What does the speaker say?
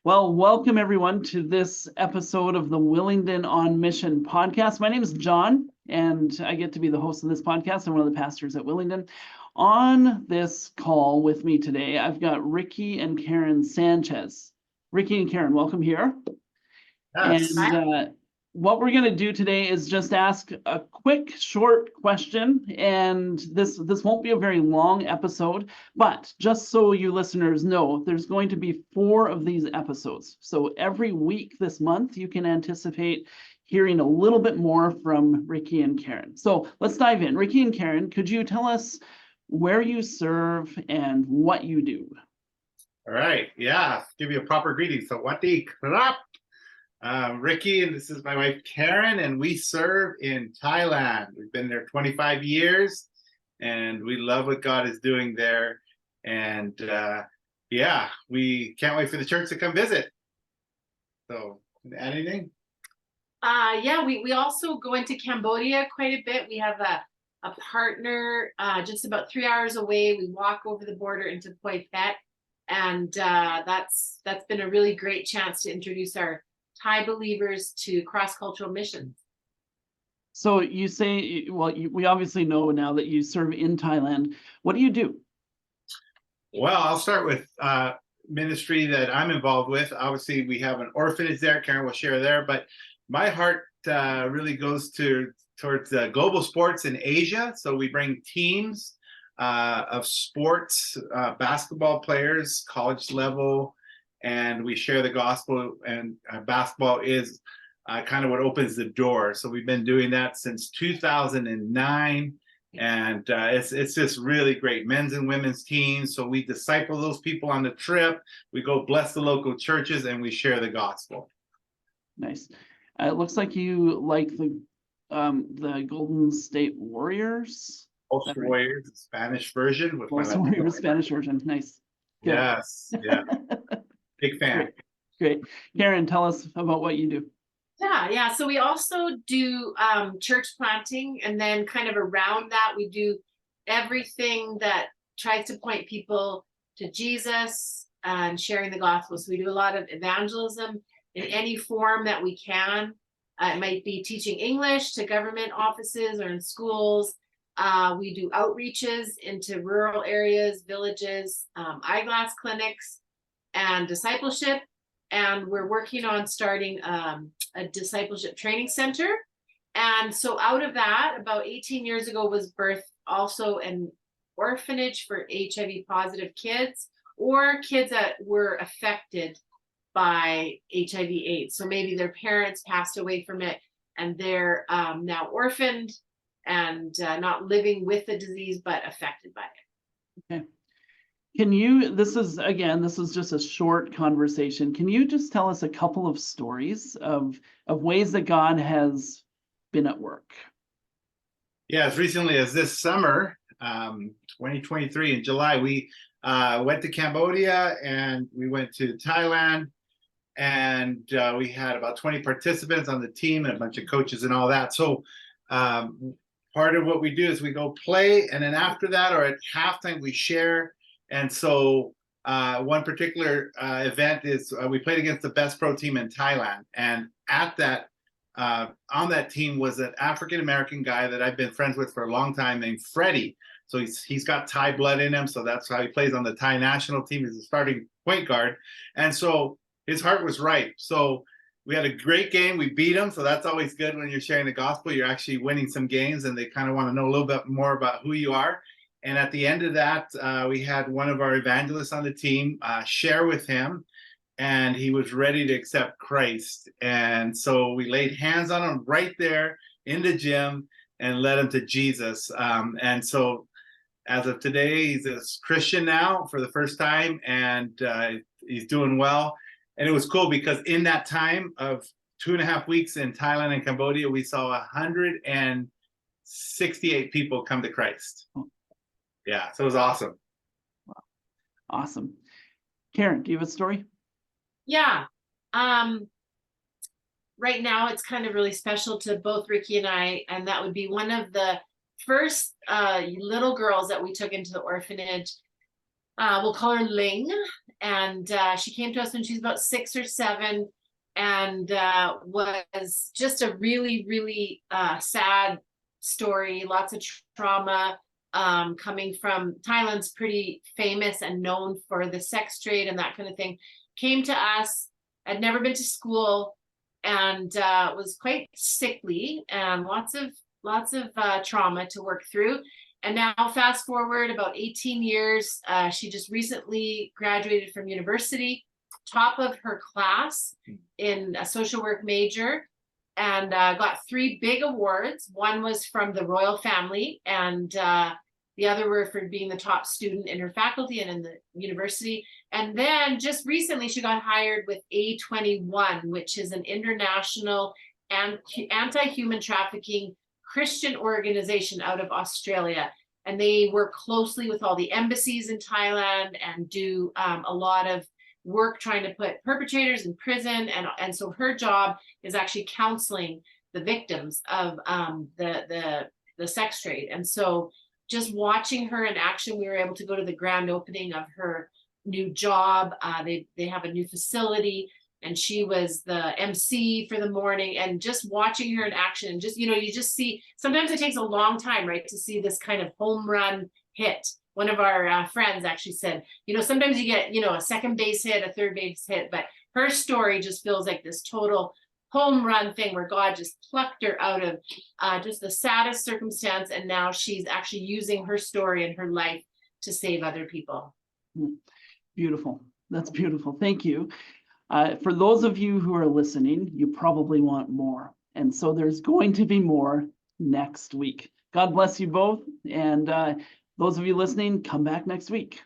Well, welcome everyone to this episode of the Willingdon on Mission podcast. My name is John, and I get to be the host of this podcast. I'm one of the pastors at Willingdon. On this call with me today, I've got Ricky and Karen Sanchez. Ricky and Karen, welcome here. Yes. And what we're going to do today is just ask a quick, short question. And this won't be a very long episode, but just so you listeners know, there's going to be 4 of these episodes. So every week this month, you can anticipate hearing a little bit more from Ricky and Karen. So let's dive in. Ricky and Karen, could you tell us where you serve and what you do? All right. Yeah. Give you a proper greeting. So, Wati Krap. Ricky, and this is my wife Karen, and we serve in Thailand. We've been there 25 years, and we love what God is doing there. And we can't wait for the church to come visit. So, add anything? We also go into Cambodia quite a bit. We have a partner just about 3 hours away. We walk over the border into Phoi Phet, and that's been a really great chance to introduce our Thai believers to cross-cultural missions. So you say, well, we obviously know now that you serve in Thailand. What do you do? Well, I'll start with ministry that I'm involved with. Obviously, we have an orphanage there. Karen will share there, but my heart really goes towards global sports in Asia. So we bring teams of sports, basketball players, college level, and we share the gospel, and basketball is kind of what opens the door. So we've been doing that since 2009, and it's just really great. Men's and women's teams. So we disciple those people on the trip. We go bless the local churches, and we share the gospel. Nice. It looks like you like the Golden State Warriors. Ulster right? Warriors, the Spanish version. With Ulster Warriors, Spanish version. Nice. Good. Yes. Yeah. Big fan. Great. Karen, tell us about what you do. Yeah. So we also do church planting, and then kind of around that, we do everything that tries to point people to Jesus and sharing the gospel. So we do a lot of evangelism in any form that we can. It might be teaching English to government offices or in schools. We do outreaches into rural areas, villages, eyeglass clinics, and discipleship. And we're working on starting a discipleship training center. And so out of that, about 18 years ago, was birthed also an orphanage for HIV positive kids, or kids that were affected by HIV/AIDS. So maybe their parents passed away from it, and they're now orphaned and not living with the disease, but affected by it. Okay. This is just a short conversation. Can you just tell us a couple of stories of ways that God has been at work? Yeah, as recently as this summer, 2023 in July, we went to Cambodia and we went to Thailand, and we had about 20 participants on the team and a bunch of coaches and all that. So part of what we do is we go play, and then after that, or at halftime, we share. And so one particular event is we played against the best pro team in Thailand. And at that, on that team was an African-American guy that I've been friends with for a long time named Freddie. So he's got Thai blood in him. So that's how he plays on the Thai national team. He's a starting point guard. And so his heart was right. So we had a great game. We beat him. So that's always good when you're sharing the gospel. You're actually winning some games, and they kind of want to know a little bit more about who you are. And at the end of that, we had one of our evangelists on the team share with him, and he was ready to accept Christ. And so we laid hands on him right there in the gym and led him to Jesus. And so as of today, he's a Christian now for the first time, and he's doing well. And it was cool because in that time of 2.5 weeks in Thailand and Cambodia, we saw 168 people come to Christ. Yeah, so it was awesome. Wow. Awesome. Karen, do you have a story? Yeah. Right now, it's kind of really special to both Ricky and I, and that would be one of the first little girls that we took into the orphanage. we'll call her Ling. And she came to us when she was about 6 or 7, and was just a really, really sad story. Lots of trauma, coming from Thailand's pretty famous and known for the sex trade and that kind of thing. Came to us, had never been to school, and was quite sickly, and lots of trauma to work through. And now fast forward about 18 years, she just recently graduated from university, top of her class in a social work major, and got 3 big awards. One was from the royal family, and the other were for being the top student in her faculty and in the university. And then just recently she got hired with A21, which is an international anti-human trafficking Christian organization out of Australia. And they work closely with all the embassies in Thailand and do a lot of work trying to put perpetrators in prison. And so her job is actually counseling the victims of the sex trade. And so just watching her in action, we were able to go to the grand opening of her new job. They have a new facility, and she was the MC for the morning, and just watching her in action, and just, you just see, sometimes it takes a long time, right, to see this kind of home run hit. One of our friends actually said, sometimes you get, a second base hit, a third base hit, but her story just feels like this total home run thing where God just plucked her out of just the saddest circumstance, and now she's actually using her story and her life to save other people. Beautiful. That's beautiful. Thank you. For those of you who are listening, you probably want more. And so there's going to be more next week. God bless you both. And those of you listening, come back next week.